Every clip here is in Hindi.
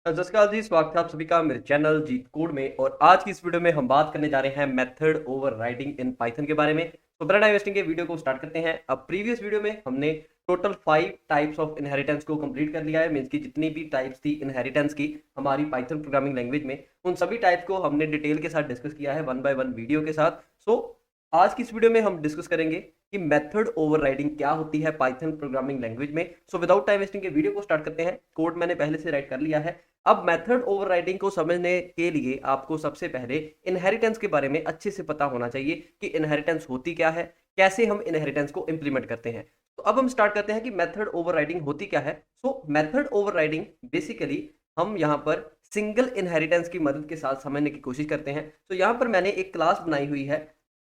नमस्कार जी, स्वागत है आप सभी का मेरे चैनल जीत कोड में। और आज की इस वीडियो में हम बात करने जा रहे हैं मेथड ओवरराइडिंग इन पाइथन के बारे में। तो बिना टाइम वेस्टिंग के वीडियो को स्टार्ट करते हैं। अब प्रीवियस वीडियो में हमने टोटल 5 टाइप्स ऑफ इनहेरिटेंस को कंप्लीट कर लिया है। मींस की जितनी भी टाइप्स थी इनहेरिटेंस की हमारी पाइथन प्रोग्रामिंग लैंग्वेज में, उन सभी टाइप्स को हमने डिटेल के साथ डिस्कस किया है, वन बाय वन वीडियो के साथ। सो आज की इस वीडियो में हम डिस्कस करेंगे कि मेथड ओवरराइडिंग क्या होती है पाइथन प्रोग्रामिंग लैंग्वेज में। सो विदाउट टाइम वेस्टिंग के वीडियो को स्टार्ट करते हैं। कोड मैंने पहले से राइट कर लिया है। अब मेथड ओवरराइडिंग को समझने के लिए आपको सबसे पहले इनहेरिटेंस के बारे में अच्छे से पता होना चाहिए कि इनहेरिटेंस होती क्या है, कैसे हम इनहेरिटेंस को इंप्लीमेंट करते हैं। तो अब हम स्टार्ट करते हैं कि मेथड ओवरराइडिंग होती क्या है। सो मेथड ओवरराइडिंग बेसिकली हम यहाँ पर सिंगल इनहेरिटेंस की मदद के साथ समझने की कोशिश करते हैं। तो यहाँ पर मैंने एक क्लास बनाई हुई है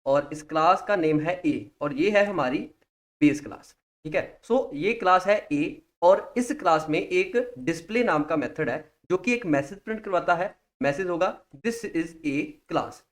और इस क्लास का नेम है ए और ये है हमारी बेस क्लास। ठीक है, सो ये क्लास है ए और इस क्लास में एक डिस्प्ले नाम का मेथड है जो कि एक मैसेज प्रिंट करवाता है। मैसेज होगा दिस इज ए क्लास।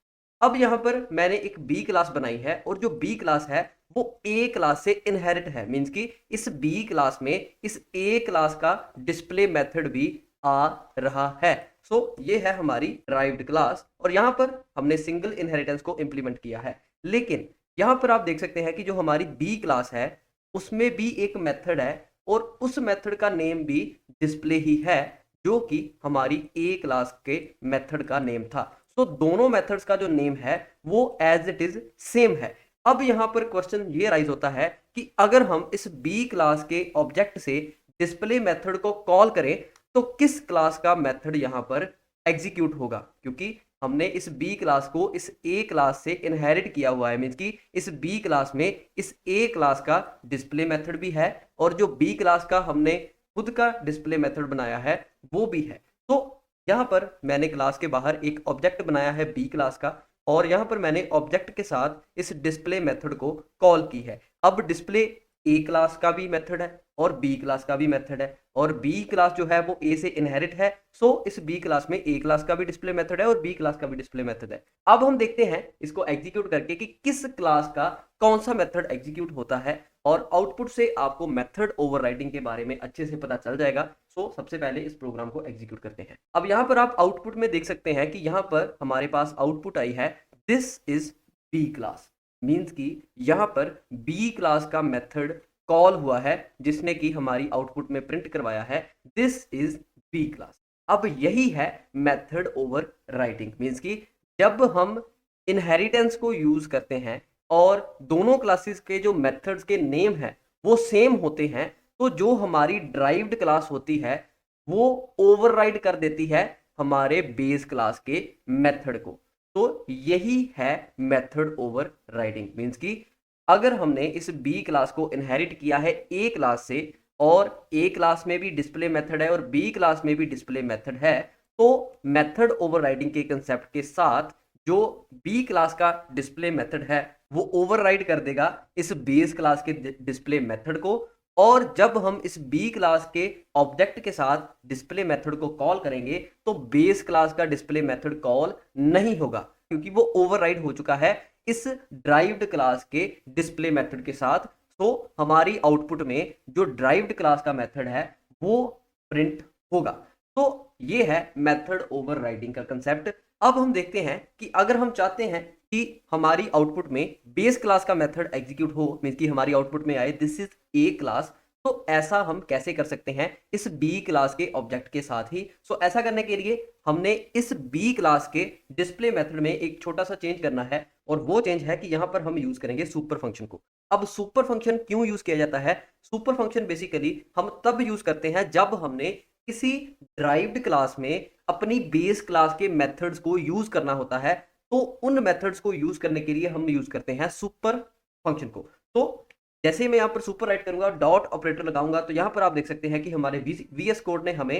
अब यहां पर मैंने एक बी क्लास बनाई है और जो बी क्लास है वो ए क्लास से इनहेरिट है। मींस कि इस बी क्लास में इस ए क्लास का डिस्प्ले मेथड भी आ रहा है। सो ये है हमारी ड्राइव्ड क्लास और यहां पर हमने सिंगल इनहेरिटेंस को इंप्लीमेंट किया है। लेकिन यहां पर आप देख सकते हैं कि जो हमारी बी क्लास है उसमें भी एक मेथड है और उस मेथड का नेम भी डिस्प्ले ही है जो कि हमारी ए क्लास के मेथड का नेम था। सो दोनों मेथड्स का जो नेम है वो एज इट इज सेम है। अब यहां पर क्वेश्चन ये राइज होता है कि अगर हम इस बी क्लास के ऑब्जेक्ट से डिस्प्ले मेथड को कॉल करें तो किस क्लास का मेथड यहां पर एग्जीक्यूट होगा, क्योंकि हमने इस बी क्लास को इस ए क्लास से इनहेरिट किया हुआ है। मींस कि इस बी क्लास में इस ए क्लास का डिस्प्ले मेथड भी है और जो बी क्लास का हमने खुद का डिस्प्ले मेथड बनाया है वो भी है। तो यहां पर मैंने क्लास के बाहर एक ऑब्जेक्ट बनाया है बी क्लास का और यहां पर मैंने ऑब्जेक्ट के साथ इस डिस्प्ले मेथड को कॉल की है। अब डिस्प्ले ए क्लास का भी मेथड है और बी क्लास का भी मेथड है और बी क्लास जो है वो ए से इनहेरिट है। सो इस बी क्लास में ए क्लास का भी डिस्प्ले मेथड है और बी क्लास का भी डिस्प्ले मेथड है। अब हम देखते हैं इसको एग्जीक्यूट करके कि किस क्लास का कौन सा मेथड एग्जीक्यूट होता है और आउटपुट से आपको मेथड ओवरराइडिंग के बारे में अच्छे से पता चल जाएगा। सो सबसे पहले इस प्रोग्राम को एग्जीक्यूट करते हैं। अब यहाँ पर आप आउटपुट में देख सकते हैं कि यहाँ पर हमारे पास आउटपुट आई है this is B class. Means कि यहाँ पर बी क्लास का मेथड कॉल हुआ है जिसने कि हमारी आउटपुट में प्रिंट करवाया है दिस इज बी क्लास। अब यही है मेथड ओवर राइटिंग। मीन्स कि जब हम इनहेरिटेंस को यूज करते हैं और दोनों क्लासेस के जो मेथड्स के नेम हैं वो सेम होते हैं तो जो हमारी ड्राइव्ड क्लास होती है वो ओवरराइड कर देती है हमारे बेस क्लास के मेथड को। तो यही है मेथड ओवर राइडिंग। मीन्स कि अगर हमने इस बी क्लास को इनहेरिट किया है ए क्लास से और ए क्लास में भी डिस्प्ले मेथड है और बी क्लास में भी डिस्प्ले मेथड है तो मेथड ओवरराइडिंग के कंसेप्ट के साथ जो बी क्लास का डिस्प्ले मेथड है वो ओवरराइड कर देगा इस बेस क्लास के डिस्प्ले मेथड को। और जब हम इस बी क्लास के ऑब्जेक्ट के साथ डिस्प्ले मेथड को कॉल करेंगे तो बेस क्लास का डिस्प्ले मेथड कॉल नहीं होगा क्योंकि वो ओवरराइड हो चुका है इस ड्राइव्ड क्लास के डिस्प्ले मेथड के साथ। तो हमारी आउटपुट में जो ड्राइव्ड क्लास का मेथड है वो प्रिंट होगा। तो ये है मेथड ओवरराइडिंग का कंसेप्ट। अब हम देखते हैं कि अगर हम चाहते हैं कि हमारी आउटपुट में बेस क्लास का मेथड एग्जीक्यूट हो, मींस कि हमारी आउटपुट में आए दिस इज ए क्लास, तो ऐसा हम कैसे कर सकते हैं इस बी क्लास के ऑब्जेक्ट के साथ ही। सो ऐसा करने के लिए हमने इस बी क्लास के डिस्प्ले मेथड में एक छोटा सा चेंज करना है और वो चेंज है कि यहां पर हम यूज करेंगे सुपर फंक्शन को। अब सुपर फंक्शन क्यों यूज किया जाता है? सुपर फंक्शन बेसिकली हम तब यूज करते हैं जब हमने किसी ड्राइव्ड क्लास में अपनी बेस क्लास के मेथड्स को यूज करना होता है तो उन मेथड्स को यूज करने के लिए हम यूज करते हैं सुपर फंक्शन को। तो जैसे ही मैं यहाँ पर सुपर राइट करूंगा, डॉट ऑपरेटर लगाऊंगा, तो यहाँ पर आप देख सकते हैं कि हमारे वीएस कोड ने हमें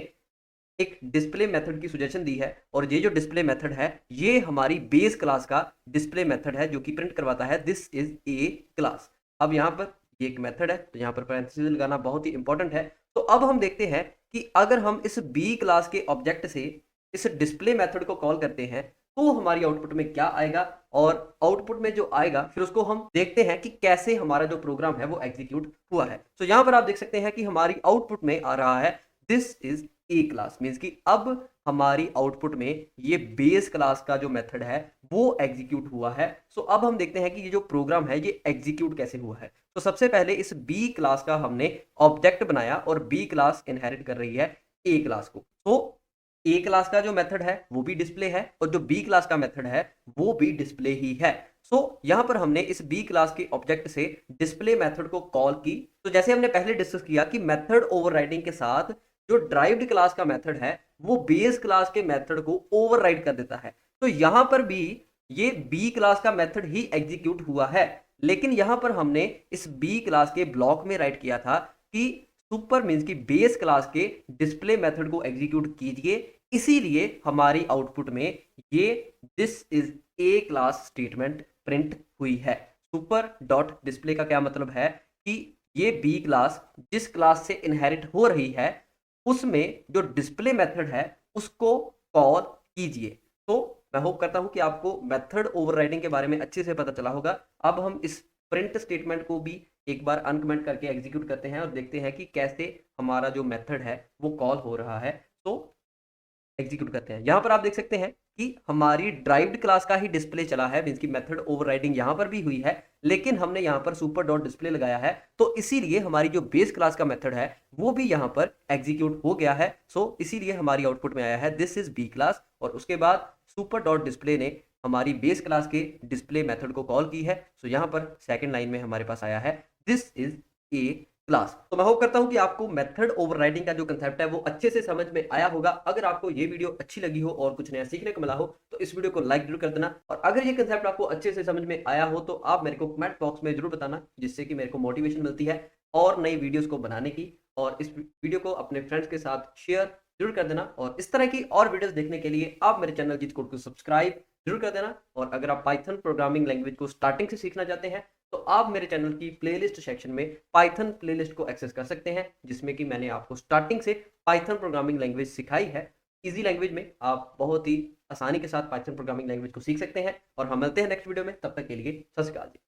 एक डिस्प्ले मेथड की सजेशन दी है और ये जो डिस्प्ले मेथड है ये हमारी बेस क्लास का डिस्प्ले मेथड है जो कि प्रिंट करवाता है दिस इज ए क्लास। अब यहाँ पर ये एक मेथड है तो यहाँ पर पैरेंथेसिस लगाना बहुत ही इंपॉर्टेंट है। तो अब हम देखते हैं कि अगर हम इस बी क्लास के ऑब्जेक्ट से इस डिस्प्ले मेथड को कॉल करते हैं तो हमारी आउटपुट में क्या आएगा और आउटपुट में जो आएगा फिर उसको हम देखते हैं कि कैसे हमारा जो प्रोग्राम है वो एग्जीक्यूट हुआ है। तो यहाँ पर आप देख सकते हैं कि हमारी आउटपुट में आ रहा है this is a class means कि अब हमारी आउटपुट में ये बेस क्लास का जो मेथड है वो एग्जीक्यूट हुआ है। सो अब हम देखते हैं कि ये जो प्रोग्राम है ये एग्जीक्यूट कैसे हुआ है। तो सबसे पहले इस बी क्लास का हमने ऑब्जेक्ट बनाया और बी क्लास इनहेरिट कर रही है ए क्लास को। तो ए क्लास का जो मेथड है वो भी डिस्प्ले है और जो बी क्लास का मेथड है वो भी डिस्प्ले ही है। सो यहां पर हमने इस बी क्लास के ऑब्जेक्ट से डिस्प्ले मेथड को कॉल की। तो जैसे हमने पहले डिस्कस किया कि मेथड ओवरराइडिंग के साथ जो ड्राइव्ड क्लास का मेथड है वो बेस क्लास के मेथड को ओवरराइड कर देता है। तो यहां पर भी ये बी क्लास का मेथड ही एग्जीक्यूट हुआ है, लेकिन यहां पर हमने इस बी क्लास के ब्लॉक में राइट किया था कि सुपर मीन्स की बेस क्लास के डिस्प्ले मेथड को एग्जीक्यूट कीजिए, इसीलिए हमारी आउटपुट में ये this is a class statement print हुई है। सुपर डॉट डिस्प्ले का क्या मतलब है कि ये बी क्लास जिस क्लास से इनहेरिट हो रही है उसमें जो डिस्प्ले मेथड है उसको कॉल कीजिए। तो मैं होप करता हूं कि आपको मेथड ओवरराइडिंग के बारे में अच्छे से पता चला होगा। अब हम इस प्रिंट स्टेटमेंट को भी एक बार अनकमेंट करके एग्जीक्यूट करते हैं और देखते हैं कि कैसे हमारा जो मेथड है वो कॉल हो रहा है। तो एग्जीक्यूट करते हैं। यहां पर आप देख सकते हैं कि हमारी ड्राइव्ड क्लास का ही डिस्प्ले चला है मींस की मेथड ओवरराइडिंग यहां पर भी हुई है, लेकिन हमने यहां पर सुपर डॉट डिस्प्ले लगाया है तो इसीलिए हमारी जो बेस क्लास का मेथड है वो भी यहां पर एग्जीक्यूट हो गया है। सो इसीलिए हमारी आउटपुट में आया है दिस इज बी क्लास और उसके बाद सुपर डॉट डिस्प्ले ने हमारी बेस क्लास के डिस्प्ले मेथड को कॉल की है। सो यहां पर सेकंड लाइन में हमारे पास आया है दिस इज ए क्लास। तो मैं होप करता हूं कि आपको मेथड ओवरराइडिंग का जो कंसेप्ट है वो अच्छे से समझ में आया होगा। अगर आपको ये वीडियो अच्छी लगी हो और कुछ नया सीखने को मिला हो तो इस वीडियो को लाइक जरूर कर देना, और अगर ये कंसेप्ट आपको अच्छे से समझ में आया हो तो आप मेरे को कमेंट बॉक्स में जरूर बताना, जिससे कि मेरे को मोटिवेशन मिलती है और नई वीडियोस को बनाने की। और इस वीडियो को अपने फ्रेंड्स के साथ शेयर जरूर कर देना, और इस तरह की और वीडियोस देखने के लिए आप मेरे चैनल जीत कोड को सब्सक्राइब जरूर कर देना। और अगर आप पाइथन प्रोग्रामिंग लैंग्वेज को स्टार्टिंग से सीखना चाहते हैं तो आप मेरे चैनल की प्लेलिस्ट सेक्शन में पाइथन प्लेलिस्ट को एक्सेस कर सकते हैं, जिसमें कि मैंने आपको स्टार्टिंग से पाइथन प्रोग्रामिंग लैंग्वेज सिखाई है। इजी लैंग्वेज में आप बहुत ही आसानी के साथ पाइथन प्रोग्रामिंग लैंग्वेज को सीख सकते हैं। और हम मिलते हैं नेक्स्ट वीडियो में, तब तक के लिए सत श्री अकाल जी।